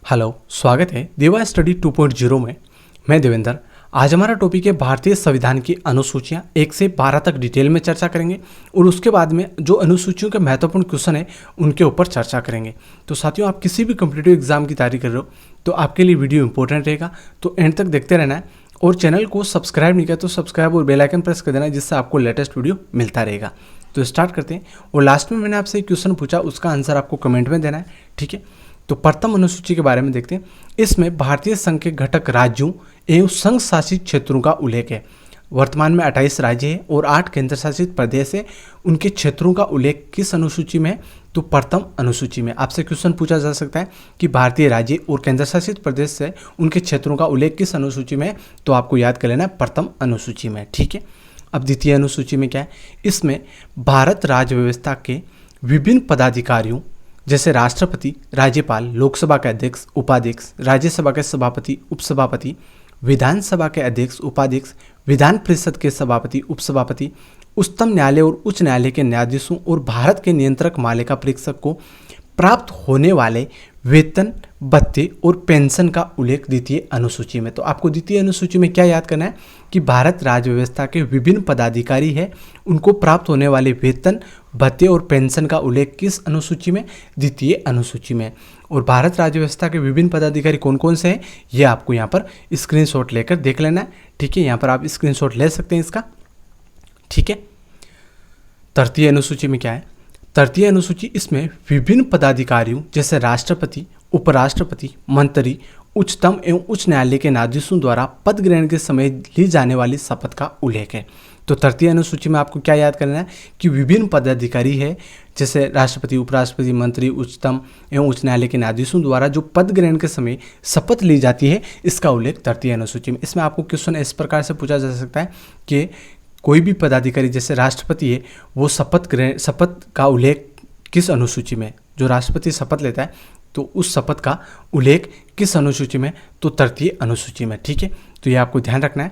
Hello, स्वागत है देवा स्टडी 2.0 में। मैं देवेंद्र। आज हमारा टॉपिक है भारतीय संविधान की अनुसूचियां 1 से 12 तक डिटेल में चर्चा करेंगे और उसके बाद में जो अनुसूचियों के महत्वपूर्ण क्वेश्चन है उनके ऊपर चर्चा करेंगे। तो साथियों, आप किसी भी कॉम्पिटिटिव एग्जाम की तैयारी कर रहे हो तो आपके लिए वीडियो इंपॉर्टेंट रहेगा, तो एंड तक देखते रहना है। और चैनल को सब्सक्राइब नहीं किया तो सब्सक्राइब और बेल आइकन प्रेस कर देना, जिससे आपको लेटेस्ट वीडियो मिलता रहेगा। तो स्टार्ट करते हैं। और लास्ट में मैंने आपसे एक क्वेश्चन पूछा, उसका आंसर आपको कमेंट में देना है, ठीक है। तो प्रथम अनुसूची के बारे में देखते हैं। इसमें भारतीय संघ के घटक राज्यों एवं संघ शासित क्षेत्रों का उल्लेख है। वर्तमान में 28 राज्य है और 8 केंद्र शासित प्रदेश है। उनके क्षेत्रों का उल्लेख किस अनुसूची में है? तो प्रथम अनुसूची में। आपसे क्वेश्चन पूछा जा सकता है कि भारतीय राज्य और केंद्र शासित प्रदेश से उनके क्षेत्रों का उल्लेख किस अनुसूची में है? तो आपको याद कर लेना है प्रथम अनुसूची में, ठीक है। अब द्वितीय अनुसूची में क्या है? इसमें भारत राज्य व्यवस्था के विभिन्न पदाधिकारियों जैसे राष्ट्रपति, राज्यपाल, लोकसभा के अध्यक्ष, उपाध्यक्ष, राज्यसभा के सभापति, उपसभापति, विधानसभा के अध्यक्ष, उपाध्यक्ष, विधान परिषद के सभापति, उपसभापति, उच्चतम न्यायालय और उच्च न्यायालय के न्यायाधीशों और भारत के नियंत्रक मालिका परीक्षक को प्राप्त होने वाले वेतन, भत्ते और पेंशन का उल्लेख द्वितीय अनुसूची में। तो आपको द्वितीय अनुसूची में क्या याद करना है कि भारत राज्य व्यवस्था के विभिन्न पदाधिकारी है, उनको प्राप्त होने वाले वेतन, भत्ते और पेंशन का उल्लेख किस अनुसूची में? द्वितीय अनुसूची में। और भारत राज्य व्यवस्था के विभिन्न पदाधिकारी कौन कौन से हैं, ये आपको यहाँ पर स्क्रीनशॉट लेकर देख लेना है, ठीक है। यहाँ पर आप स्क्रीनशॉट ले सकते हैं इसका, ठीक है। तृतीय अनुसूची में क्या है? तृतीय अनुसूची इसमें विभिन्न पदाधिकारियों जैसे राष्ट्रपति, उपराष्ट्रपति, मंत्री, उच्चतम एवं उच्च न्यायालय के न्यायाधीशों द्वारा पद ग्रहण के समय ली जाने वाली शपथ का उल्लेख है। तो तृतीय अनुसूची में आपको क्या याद करना है कि विभिन्न पदाधिकारी है जैसे राष्ट्रपति, उपराष्ट्रपति, मंत्री, उच्चतम एवं उच्च न्यायालय के न्यायाधीशों द्वारा जो पद ग्रहण के समय शपथ ली जाती है, इसका उल्लेख तृतीय अनुसूची में। इसमें आपको क्वेश्चन इस प्रकार से पूछा जा सकता है कि कोई भी पदाधिकारी जैसे राष्ट्रपति है, वो शपथ का उल्लेख किस अनुसूची में? जो राष्ट्रपति शपथ लेता है तो उस शपथ का उल्लेख किस अनुसूची में? तो तृतीय अनुसूची में, ठीक है। तो ये आपको ध्यान रखना है।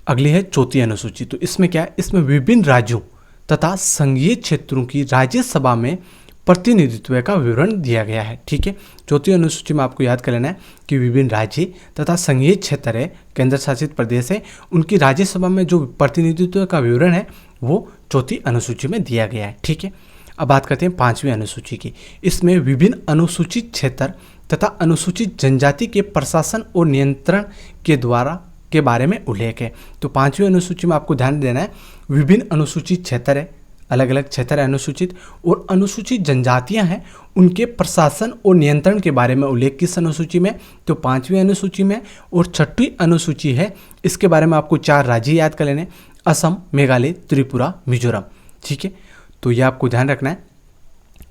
अगली है चौथी अनुसूची। तो इसमें क्या है? इसमें विभिन्न राज्यों तथा संघीय क्षेत्रों की राज्यसभा में प्रतिनिधित्व का विवरण दिया गया है, ठीक है। चौथी अनुसूची में आपको याद कर लेना है कि विभिन्न राज्य तथा संघीय क्षेत्र है, केंद्र शासित प्रदेश है, उनकी राज्यसभा में जो प्रतिनिधित्व का विवरण है वो चौथी अनुसूची में दिया गया है, ठीक है। अब बात करते हैं पांचवी अनुसूची की। इसमें विभिन्न अनुसूचित क्षेत्र तथा अनुसूचित जनजाति के प्रशासन और नियंत्रण के बारे में उल्लेख है। तो पांचवी अनुसूची में आपको ध्यान देना है विभिन्न अनुसूचित क्षेत्र है, अलग अलग क्षेत्र है अनुसूचित, और अनुसूचित जनजातियां हैं, उनके प्रशासन और नियंत्रण के बारे में उल्लेख किस अनुसूची में? तो पांचवी अनुसूची में। और छठी अनुसूची है, इसके बारे में आपको 4 राज्य याद कर लेने, असम, मेघालय, त्रिपुरा, मिजोरम, ठीक है। तो ये आपको ध्यान रखना है,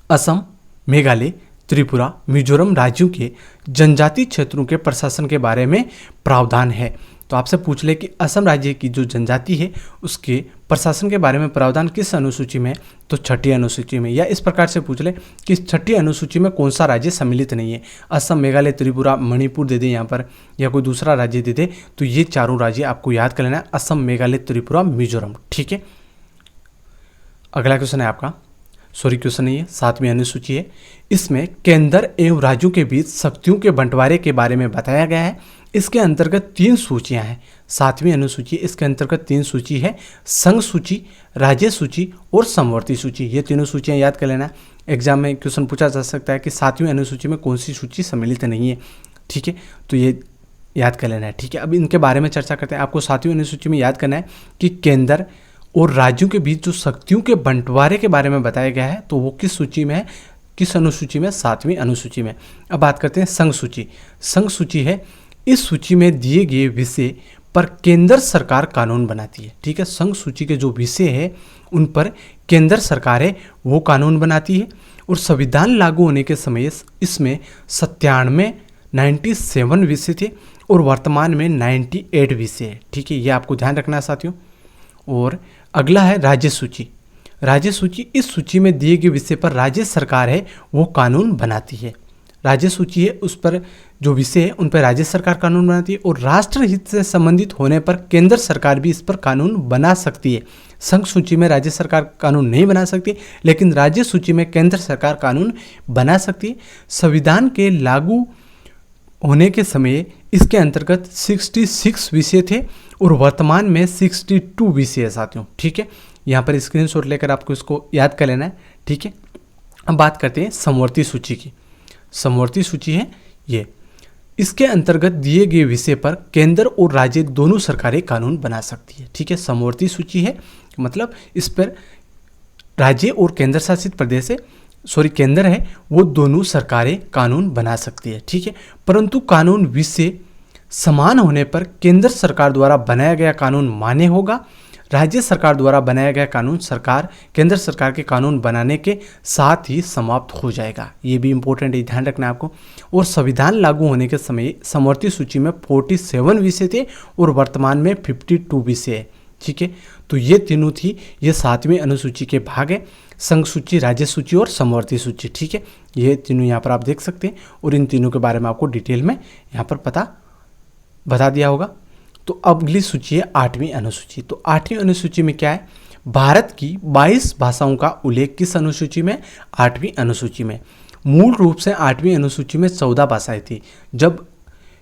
असम, मेघालय, त्रिपुरा, मिजोरम राज्यों के जनजाति क्षेत्रों के प्रशासन के बारे में प्रावधान है। तो आपसे पूछ ले कि असम राज्य की जो जनजाति है उसके प्रशासन के बारे में प्रावधान किस अनुसूची में? तो छठी अनुसूची में। या इस प्रकार से पूछ ले कि छठी अनुसूची में कौन सा राज्य सम्मिलित नहीं है? असम, मेघालय, त्रिपुरा, मणिपुर दे दे यहाँ पर, या कोई दूसरा राज्य दे दे, तो ये चारों राज्य आपको याद कर लेना है, असम, मेघालय, त्रिपुरा, मिजोरम, ठीक है। अगला क्वेश्चन है आपका, क्वेश्चन नहीं है, 7वीं अनुसूची है। इसमें केंद्र एवं राज्यों के बीच शक्तियों के बंटवारे के बारे में बताया गया है। इसके अंतर्गत 3 सूचियां हैं। 7वीं अनुसूची, इसके अंतर्गत 3 सूची है, संघ सूची, राज्य सूची और समवर्ती सूची। ये तीनों सूचियां याद कर लेना। एग्जाम में क्वेश्चन पूछा जा सकता है कि 7वीं अनुसूची में कौन सी सूची सम्मिलित नहीं है, ठीक है। तो ये याद कर लेना है, ठीक है। अब इनके बारे में चर्चा करते हैं। आपको 7वीं अनुसूची में याद करना है कि केंद्र और राज्यों के बीच जो शक्तियों के बंटवारे के बारे में बताया गया है, तो वो किस सूची में है? किस अनुसूची में? 7वीं अनुसूची में। अब बात करते हैं संघ सूची। संघ सूची है, इस सूची में दिए गए विषय पर केंद्र सरकार कानून बनाती है, ठीक है। संघ सूची के जो विषय है उन पर केंद्र सरकार है वो कानून बनाती है। और संविधान लागू होने के समय इसमें 97 विषय थे और वर्तमान में 98 विषय है, ठीक है। ये आपको ध्यान रखना है साथियों। और अगला है राज्य सूची। राज्य सूची, इस सूची में दिए गए विषय पर राज्य सरकार है वो कानून बनाती है। राज्य सूची है, उस पर जो विषय है उन पर राज्य सरकार कानून बनाती है। और राष्ट्र हित से संबंधित होने पर केंद्र सरकार भी इस पर कानून बना सकती है। संघ सूची में राज्य सरकार कानून नहीं बना सकती, लेकिन राज्य सूची में केंद्र सरकार कानून बना सकती है। संविधान के लागू होने के समय इसके अंतर्गत 66 विषय थे और वर्तमान में 62 विषय है साथियों। ठीक है, यहाँ पर स्क्रीनशॉट लेकर आपको इसको याद कर लेना है। ठीक है, अब बात करते हैं समवर्ती सूची की। समवर्ती सूची है ये, इसके अंतर्गत दिए गए विषय पर केंद्र और राज्य दोनों सरकारें कानून बना सकती है। ठीक है, समवर्ती सूची है मतलब इस पर राज्य और केंद्र शासित प्रदेश है, केंद्र है, वो दोनों सरकारें कानून बना सकती है। ठीक है, परंतु कानून विषय समान होने पर केंद्र सरकार द्वारा बनाया गया कानून मान्य होगा, राज्य सरकार द्वारा बनाया गया कानून केंद्र सरकार के कानून बनाने के साथ ही समाप्त हो जाएगा। ये भी इंपॉर्टेंट है, ध्यान रखना है आपको। और संविधान लागू होने के समय समवर्ती सूची में 47 विषय थे और वर्तमान में 52 विषय है। ठीक है, तो ये तीनों थी, ये 7वीं अनुसूची के भाग है, संघ सूची, राज्य सूची और समवर्ती सूची। ठीक है, ये तीनों यहाँ पर आप देख सकते हैं और इन तीनों के बारे में आपको डिटेल में यहाँ पर बता दिया होगा। तो अगली सूची है 8वीं अनुसूची। तो 8वीं अनुसूची में क्या है, भारत की 22 भाषाओं का उल्लेख किस अनुसूची में, 8वीं अनुसूची में। मूल रूप से 8वीं अनुसूची में 14 भाषाएं थी। जब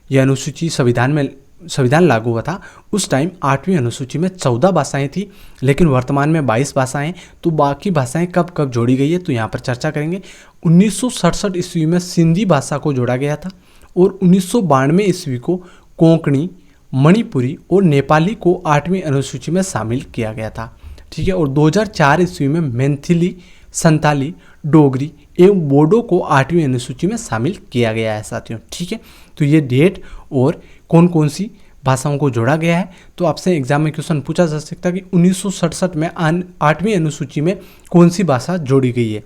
यह अनुसूची संविधान लागू हुआ था उस टाइम 8वीं अनुसूची में 14 भाषाएं थी, लेकिन वर्तमान में 22 भाषाएं। तो बाकी भाषाएं कब कब जोड़ी गई है तो यहाँ पर चर्चा करेंगे। 1967 ईस्वी में सिंधी भाषा को जोड़ा गया था और 1992 ईस्वी को कोंकणी, मणिपुरी और नेपाली को 8वीं अनुसूची में शामिल किया गया था। ठीक है, और 2004 ईस्वी में मैथिली, संताली, डोगरी एवं बोडो को 8वीं अनुसूची में शामिल किया गया है साथियों। ठीक है, तो ये डेट और कौन कौन सी भाषाओं को जोड़ा गया है, तो आपसे एग्जाम में क्वेश्चन पूछा जा सकता है कि 1967 में 8वीं अनुसूची में कौन सी भाषा जोड़ी गई है।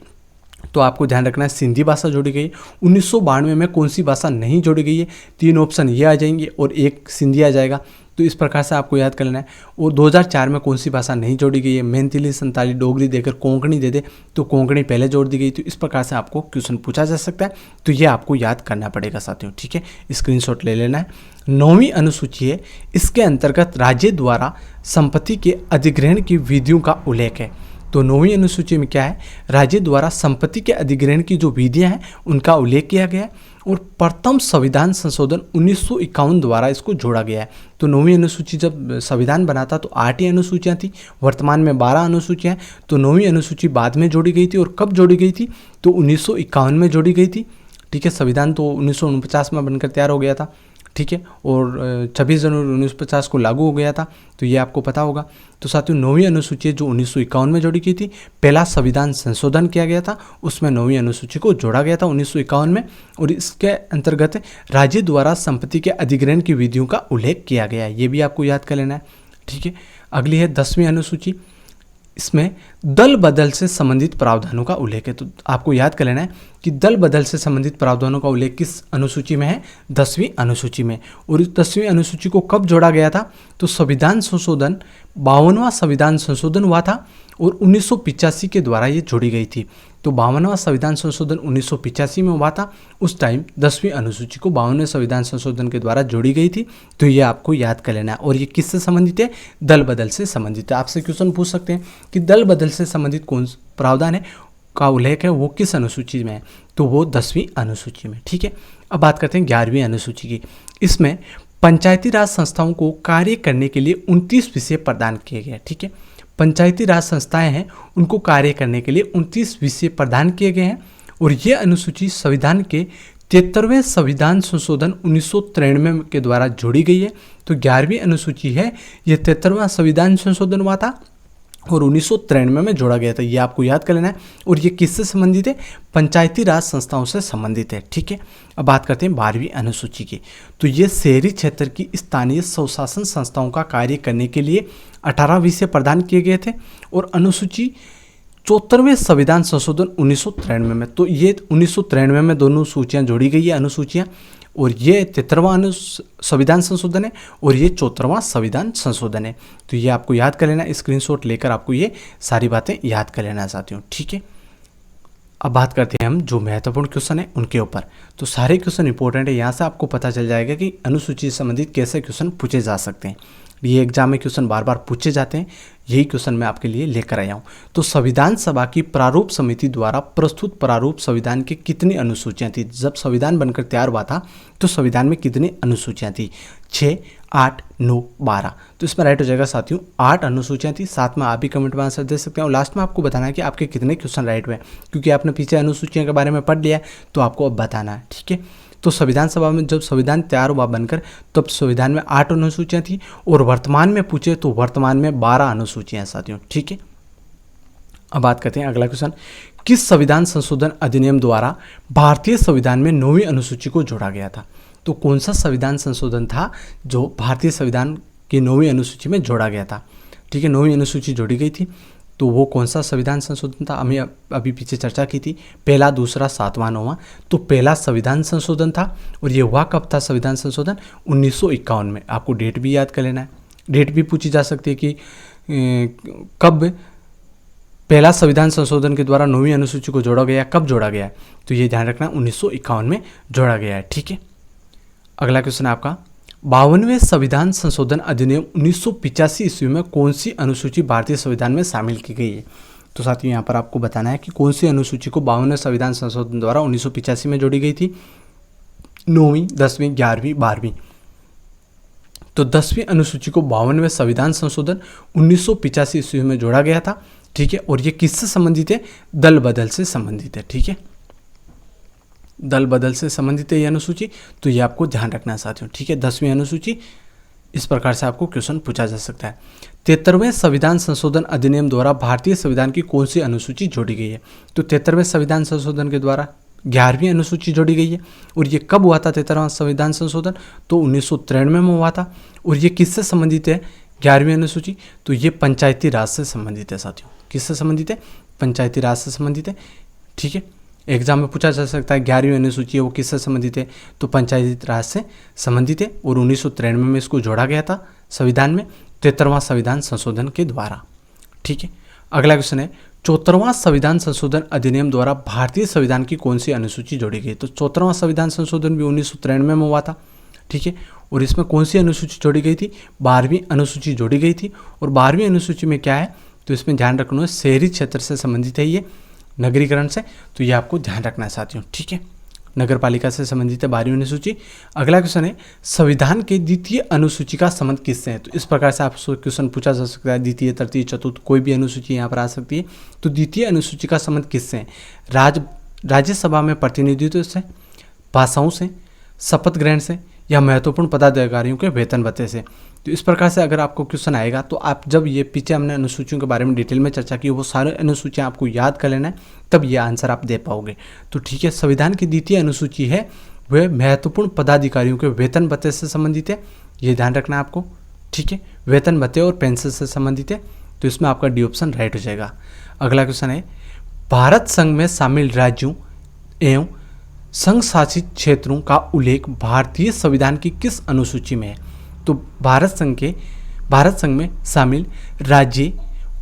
तो आपको ध्यान रखना है सिंधी भाषा जोड़ी गई है। 1992 में कौन सी भाषा नहीं जोड़ी गई है, 3 ऑप्शन ये आ जाएंगे और एक सिंधी आ जाएगा। तो इस प्रकार से आपको याद कर लेना है। और 2004 में कौन सी भाषा नहीं जोड़ी गई है, मैथिली, संताली, डोगरी देकर कोंकणी दे दे तो कोंकणी पहले जोड़ दी गई। तो इस प्रकार से आपको क्वेश्चन पूछा जा सकता है, तो ये आपको याद करना पड़ेगा साथियों। ठीक है, स्क्रीनशॉट ले लेना है। 9वीं अनुसूची है, इसके अंतर्गत राज्य द्वारा संपत्ति के अधिग्रहण की विधियों का उल्लेख है। तो 9वीं अनुसूची में क्या है, राज्य द्वारा संपत्ति के अधिग्रहण की जो विधियां हैं उनका उल्लेख किया गया है और प्रथम संविधान संशोधन 1951 द्वारा इसको जोड़ा गया है। तो 9वीं अनुसूची जब संविधान बना था तो 8 ही अनुसूचियाँ थी, वर्तमान में 12 अनुसूचियाँ हैं। तो 9वीं अनुसूची बाद में जोड़ी गई थी और कब जोड़ी गई थी तो 1951 में जोड़ी गई थी। ठीक है, संविधान तो 1949 में बनकर तैयार हो गया था। ठीक है, और 26 जनवरी 1950 को लागू हो गया था, तो ये आपको पता होगा। तो साथियों 9वीं अनुसूची जो 1951 में जोड़ी गई थी, पहला संविधान संशोधन किया गया था, उसमें 9वीं अनुसूची को जोड़ा गया था 1951 में और इसके अंतर्गत राज्य द्वारा संपत्ति के अधिग्रहण की विधियों का उल्लेख किया गया है। ये भी आपको याद कर लेना है। ठीक है, अगली है 10वीं अनुसूची, इसमें दल बदल से संबंधित प्रावधानों का उल्लेख है। तो आपको याद कर लेना है कि दल बदल से संबंधित प्रावधानों का उल्लेख किस अनुसूची में है, 10वीं अनुसूची में। और इस 10वीं अनुसूची को कब जोड़ा गया था तो संविधान संशोधन 52वां संविधान संशोधन हुआ था और 1985 के द्वारा ये जोड़ी गई थी। तो 52वां संविधान संशोधन 1985 में हुआ था, उस टाइम 10वीं अनुसूची को 52वें संविधान संशोधन के द्वारा जोड़ी गई थी। तो ये आपको याद कर लेना है। और ये किससे संबंधित है, दल बदल से संबंधित है। आपसे क्वेश्चन पूछ सकते हैं कि दल बदल से संबंधित कौन प्रावधान है का उल्लेख है वो किस अनुसूची में है, तो वो 10वीं अनुसूची में। ठीक है, अब बात करते हैं 11वीं अनुसूची की। इसमें पंचायती राज संस्थाओं को कार्य करने के लिए 29 विषय प्रदान किए गए। ठीक है, पंचायती राज संस्थाएं हैं उनको कार्य करने के लिए 29 विषय प्रदान किए गए हैं और ये अनुसूची संविधान के 73वें संविधान संशोधन 1993 के द्वारा जोड़ी गई है। तो 11वीं अनुसूची है, ये 73वां संविधान संशोधन हुआ था और 1993 में जोड़ा गया था। ये आपको याद कर लेना है। और ये किससे संबंधित है, पंचायती राज संस्थाओं से संबंधित है। ठीक है, अब बात करते हैं 12वीं अनुसूची की। तो ये शहरी क्षेत्र की स्थानीय स्वशासन संस्थाओं का कार्य करने के लिए 18 विषय प्रदान किए गए थे और अनुसूची 74वें संविधान संशोधन 1993 में। तो ये 1993 में दोनों सूचियाँ जोड़ी गई है अनुसूचियाँ, और ये 73वां संविधान संशोधन है और ये 74वां संविधान संशोधन है। तो ये आपको याद कर लेना, स्क्रीनशॉट लेकर आपको ये सारी बातें याद कर लेना साथियों। ठीक है, अब बात करते हैं हम जो महत्वपूर्ण क्वेश्चन है उनके ऊपर। तो सारे क्वेश्चन इंपॉर्टेंट है, यहाँ से आपको पता चल जाएगा कि अनुसूची से संबंधित कैसे क्वेश्चन पूछे जा सकते हैं। ये एग्जाम में क्वेश्चन बार बार पूछे जाते हैं, यही क्वेश्चन मैं आपके लिए लेकर आया हूँ। तो संविधान सभा की प्रारूप समिति द्वारा प्रस्तुत प्रारूप संविधान की कितनी अनुसूचियाँ थी? जब संविधान बनकर तैयार हुआ था तो संविधान में कितनी अनुसूचियाँ थी? 6, 8, 9, 12। तो इसमें राइट हो जाएगा साथियों 8 अनुसूचियाँ थी। साथ में आप भी कमेंट में आंसर दे सकते हैं और लास्ट में आपको बताना है कि आपके कितने क्वेश्चन राइट हुए, क्योंकि आपने पीछे अनुसूचियों के बारे में पढ़ लिया है तो आपको अब बताना है, ठीक है। तो संविधान सभा में जब संविधान तैयार हुआ बनकर तब संविधान में 8 अनुसूचियाँ थी और वर्तमान में पूछे तो वर्तमान में 12 अनुसूचियाँ हैं साथियों, ठीक है। अब बात करते हैं अगला क्वेश्चन, किस संविधान संशोधन अधिनियम द्वारा भारतीय संविधान में 9वीं अनुसूची को जोड़ा गया था? तो कौन सा संविधान संशोधन था जो भारतीय संविधान की 9वीं अनुसूची में जोड़ा गया था? ठीक है, 9वीं अनुसूची जोड़ी गई थी, तो वो कौन सा संविधान संशोधन था? हमें अभी पीछे चर्चा की थी, पहला, दूसरा, 7वां, 9वां। तो पहला संविधान संशोधन था और ये हुआ कब था संविधान संशोधन? 1951 में। आपको डेट भी याद कर लेना है, डेट भी पूछी जा सकती है कि कब पहला संविधान संशोधन के द्वारा 9वीं अनुसूची को जोड़ा गया, कब जोड़ा गया है? तो ये ध्यान रखना 1951 में जोड़ा गया है, ठीक है। अगला क्वेश्चन है आपका, 52वें संविधान संशोधन अधिनियम 1985 ईस्वी में कौन सी अनुसूची भारतीय संविधान में शामिल की गई है? तो साथियों यहाँ पर आपको बताना है कि कौन सी अनुसूची को 52वें संविधान संशोधन द्वारा 1985 में जोड़ी गई थी। 9वीं, 10वीं, 11वीं, 12वीं। तो 10वीं अनुसूची को 52वें संविधान संशोधन 1985 ईस्वी में जोड़ा गया था, ठीक है। और ये किससे संबंधित है? दल बदल से संबंधित है, ठीक है। दल बदल से संबंधित है ये अनुसूची, तो ये आपको ध्यान रखना है साथियों, ठीक है। 10वीं अनुसूची, इस प्रकार से आपको क्वेश्चन पूछा जा सकता है। 73वें संविधान संशोधन अधिनियम द्वारा भारतीय संविधान की कौन सी अनुसूची जोड़ी गई है? तो 73वें संविधान संशोधन के द्वारा 11वीं अनुसूची जोड़ी गई है। और ये कब हुआ था 73वां संविधान संशोधन? तो 1993 में हुआ था। और ये किससे संबंधित है 11वीं अनुसूची? तो ये पंचायती राज से संबंधित है साथियों। किससे संबंधित है? पंचायती राज से संबंधित है, ठीक है। एग्जाम में पूछा जा सकता है 11वीं अनुसूची है वो किससे संबंधित है? तो पंचायती राज से संबंधित है और 1993 में इसको जोड़ा गया था संविधान में 73वां संविधान संशोधन के द्वारा, ठीक है। अगला क्वेश्चन है, 74वां संविधान संशोधन अधिनियम द्वारा भारतीय संविधान की कौन सी अनुसूची जोड़ी गई? तो 74वां संविधान संशोधन भी 1993 में हुआ था, ठीक है। और इसमें कौन सी अनुसूची जोड़ी गई थी? 12वीं अनुसूची जोड़ी गई थी। और 12वीं अनुसूची में क्या है? तो इसमें ध्यान रखना है शहरी क्षेत्र से संबंधित है ये, नगरीकरण से, तो ये आपको ध्यान रखना है साथियों, ठीक है। नगर पालिका से संबंधित है 12वीं अनुसूची। अगला क्वेश्चन है, संविधान के द्वितीय अनुसूची का संबंध किससे है? तो इस प्रकार से आपसे क्वेश्चन पूछा जा सकता है, द्वितीय, तृतीय, चतुर्थ, कोई भी अनुसूची यहाँ पर आ सकती है। तो द्वितीय अनुसूची का संबंध किससे है? राज्यसभा में प्रतिनिधित्व से, भाषाओं से, शपथ ग्रहण से, या महत्वपूर्ण पदाधिकारियों के वेतन भत्ते से। तो इस प्रकार से अगर आपको क्वेश्चन आएगा तो आप जब ये पीछे हमने अनुसूचियों के बारे में डिटेल में चर्चा की, वो सारे अनुसूचियाँ आपको याद कर लेना है, तब ये आंसर आप दे पाओगे। तो ठीक है, संविधान की द्वितीय अनुसूची है वह महत्वपूर्ण पदाधिकारियों के वेतन भत्ते से संबंधित है, ये ध्यान रखना है आपको, ठीक है। वेतन भत्ते और पेंशन से संबंधित है, तो इसमें आपका डी ऑप्शन राइट हो जाएगा। अगला क्वेश्चन है, भारत संघ में शामिल राज्यों एवं संघ शासित क्षेत्रों का उल्लेख भारतीय संविधान की किस अनुसूची में है? तो भारत संघ में शामिल राज्य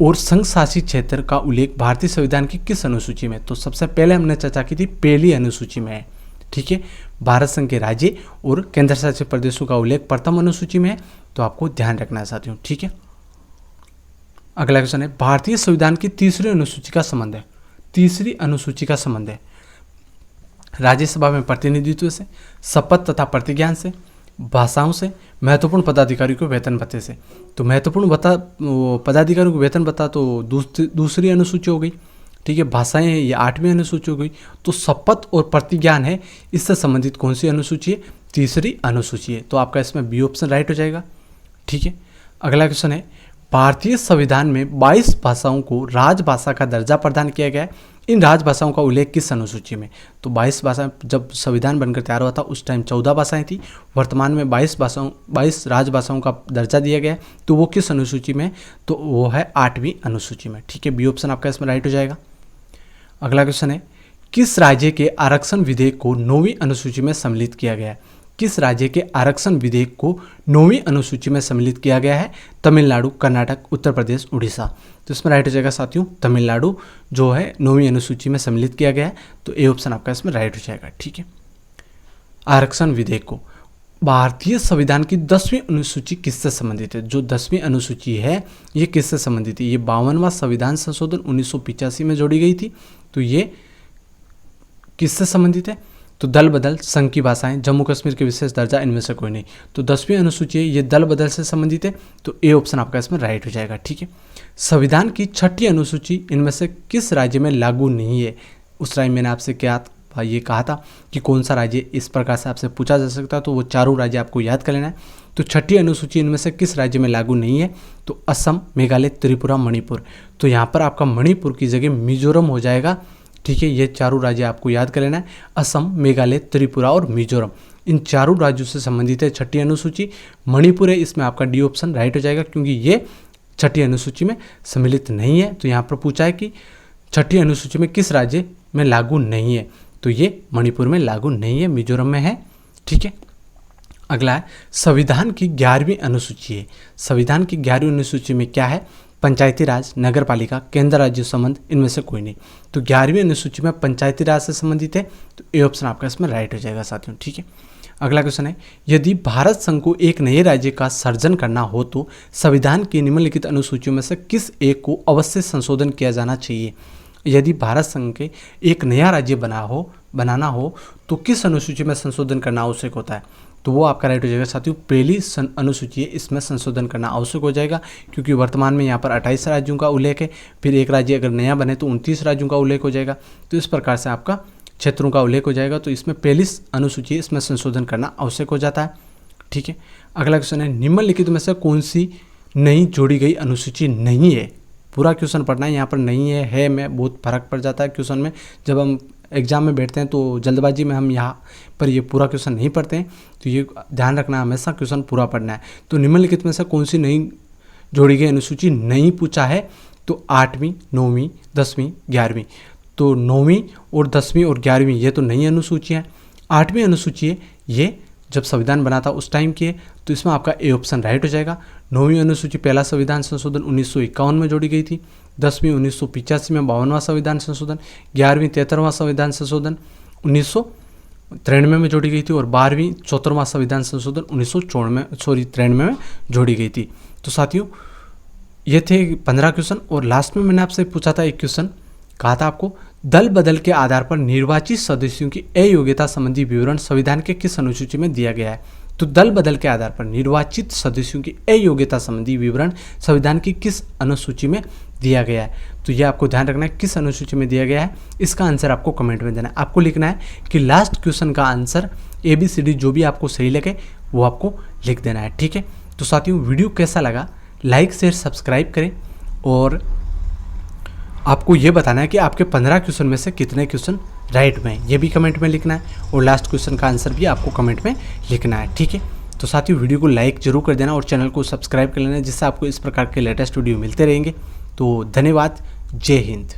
और संघ शासित क्षेत्र का उल्लेख भारतीय संविधान की किस अनुसूची में? तो सबसे पहले हमने चर्चा की थी पहली अनुसूची में है, ठीक है। भारत संघ के राज्य और केंद्र शासित प्रदेशों का उल्लेख प्रथम अनुसूची में है, तो आपको ध्यान रखना है साथियों, ठीक है। अगला क्वेश्चन है, भारतीय संविधान की तीसरी अनुसूची का संबंध है। तीसरी अनुसूची का संबंध है राज्यसभा में प्रतिनिधित्व से, शपथ तथा प्रतिज्ञान से, भाषाओं से, महत्वपूर्ण पदाधिकारियों को वेतन भत्ते से। तो महत्वपूर्ण पदाधिकारियों को वेतन भत्ता तो दूसरी अनुसूची हो गई, ठीक है। भाषाएं ये 8वीं अनुसूची हो गई। तो शपथ और प्रतिज्ञान है, इससे संबंधित कौन सी अनुसूची है? तीसरी अनुसूची है, तो आपका इसमें बी ऑप्शन राइट हो जाएगा, ठीक है। अगला क्वेश्चन है, भारतीय संविधान में 22 भाषाओं को राजभाषा का दर्जा प्रदान किया गया है, इन राजभाषाओं का उल्लेख किस अनुसूची में? तो 22 भाषा, जब संविधान बनकर तैयार हुआ था उस टाइम 14 भाषाएं थी, वर्तमान में 22 राजभाषाओं का दर्जा दिया गया है, तो वो किस अनुसूची में? तो वो है 8वीं अनुसूची में, ठीक है। बी ऑप्शन आपका इसमें राइट हो जाएगा। अगला क्वेश्चन है, किस राज्य के आरक्षण विधेयक को 9वीं अनुसूची में सम्मिलित किया गया है? किस राज्य के आरक्षण विधेयक को 9वीं अनुसूची में सम्मिलित किया गया है? तमिलनाडु, कर्नाटक, उत्तर प्रदेश, उड़ीसा। तो इसमें राइट हो जाएगा साथियों तमिलनाडु जो है 9वीं अनुसूची में सम्मिलित किया गया है, तो ए ऑप्शन आपका इसमें राइट हो जाएगा। ठीक है, आरक्षण विधेयक को भारतीय संविधान की 10वीं अनुसूची किससे संबंधित है? जो 10वीं अनुसूची है ये किससे संबंधित है? ये 52वां संविधान संशोधन 1985 में जोड़ी गई थी। तो ये किससे संबंधित है? तो दल बदल, संघ की भाषाएं, जम्मू कश्मीर के विशेष दर्जा, इनमें से कोई नहीं। तो 10वीं अनुसूची है ये दल बदल से संबंधित है, तो ए ऑप्शन आपका इसमें राइट हो जाएगा। ठीक है, संविधान की 6ठी अनुसूची इनमें से किस राज्य में लागू नहीं है? उस टाइम मैंने आपसे क्या ये कहा था कि कौन सा राज्य इस प्रकार से आपसे पूछा जा सकता है, तो वो चारों राज्य आपको याद कर लेना है। तो 6ठी अनुसूची इनमें से किस राज्य में लागू नहीं है? तो असम, मेघालय, त्रिपुरा, मणिपुर। तो यहाँ पर आपका मणिपुर की जगह मिजोरम हो जाएगा। ठीक है, ये चारों राज्य आपको याद कर लेना है, असम, मेघालय, त्रिपुरा और मिजोरम। इन चारों राज्यों से संबंधित है 6ठी अनुसूची। मणिपुर है, इसमें आपका डी ऑप्शन राइट हो जाएगा क्योंकि ये 6ठी अनुसूची में सम्मिलित नहीं है। तो यहाँ पर पूछा है कि 6ठी अनुसूची में किस राज्य में लागू नहीं है? तो ये मणिपुर में लागू नहीं है, मिजोरम में है। ठीक है, अगला है संविधान की 11वीं अनुसूची है। संविधान की 11वीं अनुसूची में क्या है? पंचायती राज, नगर पालिका, केंद्र राज्य संबंध, इनमें से कोई नहीं। तो 11वीं अनुसूची में पंचायती राज से संबंधित है, तो ए ऑप्शन आपका इसमें राइट हो जाएगा साथियों। ठीक है, अगला क्वेश्चन है यदि भारत संघ को एक नए राज्य का सर्जन करना हो तो संविधान की निम्नलिखित अनुसूचियों में से किस एक को अवश्य संशोधन किया जाना चाहिए? यदि भारत संघ के एक नया राज्य बनाना हो तो किस अनुसूची में संशोधन करना आवश्यक होता है? तो वो आपका राइट हो जाएगा साथियों पहली अनुसूची है, इसमें संशोधन करना आवश्यक हो जाएगा क्योंकि वर्तमान में यहाँ पर 28 राज्यों का उल्लेख है। फिर एक राज्य अगर नया बने तो 29 राज्यों का उल्लेख हो जाएगा। तो इस प्रकार से आपका क्षेत्रों का उल्लेख हो जाएगा। तो इसमें पहली अनुसूची है, इसमें संशोधन करना आवश्यक हो जाता है। ठीक है, अगला क्वेश्चन है निम्नलिखित में से कौन सी नई जोड़ी गई अनुसूची नहीं है? पूरा क्वेश्चन पढ़ना है, यहाँ पर नहीं है में बहुत फर्क पड़ जाता है क्वेश्चन में। जब हम एग्जाम में बैठते हैं तो जल्दबाजी में हम यहाँ पर ये पूरा क्वेश्चन नहीं पढ़ते हैं, तो ये ध्यान रखना हमेशा क्वेश्चन पूरा पढ़ना है। तो निम्नलिखित में से कौन सी नई जोड़ी गई अनुसूची नहीं पूछा है? तो 8वीं, 9वीं, 10वीं, 11वीं। तो 9वीं और 10वीं और 11वीं ये तो नई अनुसूची है। 8वीं अनुसूची है ये जब संविधान बना था उस टाइम की है, तो इसमें आपका ए ऑप्शन राइट हो जाएगा। 9वीं अनुसूची पहला संविधान संशोधन 1951 में जोड़ी गई थी। 10वीं 1985 में 52वां संविधान संशोधन। 11वीं 73वां संविधान संशोधन 1993 में जोड़ी गई थी और 12वीं 74वां संविधान संशोधन 1993 में जोड़ी गई थी। तो साथियों ये थे 15 क्वेश्चन और लास्ट में मैंने आपसे पूछा था एक क्वेश्चन, कहा था आपको दल बदल के आधार पर निर्वाचित सदस्यों की अयोग्यता संबंधी विवरण संविधान के किस अनुसूची में दिया गया है? तो दल बदल के आधार पर निर्वाचित सदस्यों की अयोग्यता संबंधी विवरण संविधान की किस अनुसूची में दिया गया है? तो ये आपको ध्यान रखना है किस अनुसूची में दिया गया है, इसका आंसर आपको कमेंट में देना है। आपको लिखना है कि लास्ट क्वेश्चन का आंसर ABCD जो भी आपको सही लगे वो आपको लिख देना है। ठीक है, तो साथियों वीडियो कैसा लगा लाइक शेयर सब्सक्राइब करें और आपको ये बताना है कि आपके 15 क्वेश्चन में से कितने क्वेश्चन राइट में, ये भी कमेंट में लिखना है और लास्ट क्वेश्चन का आंसर भी आपको कमेंट में लिखना है। ठीक है, तो साथियों वीडियो को लाइक जरूर कर देना और चैनल को सब्सक्राइब कर लेना जिससे आपको इस प्रकार के लेटेस्ट वीडियो मिलते रहेंगे। तो धन्यवाद, जय हिंद।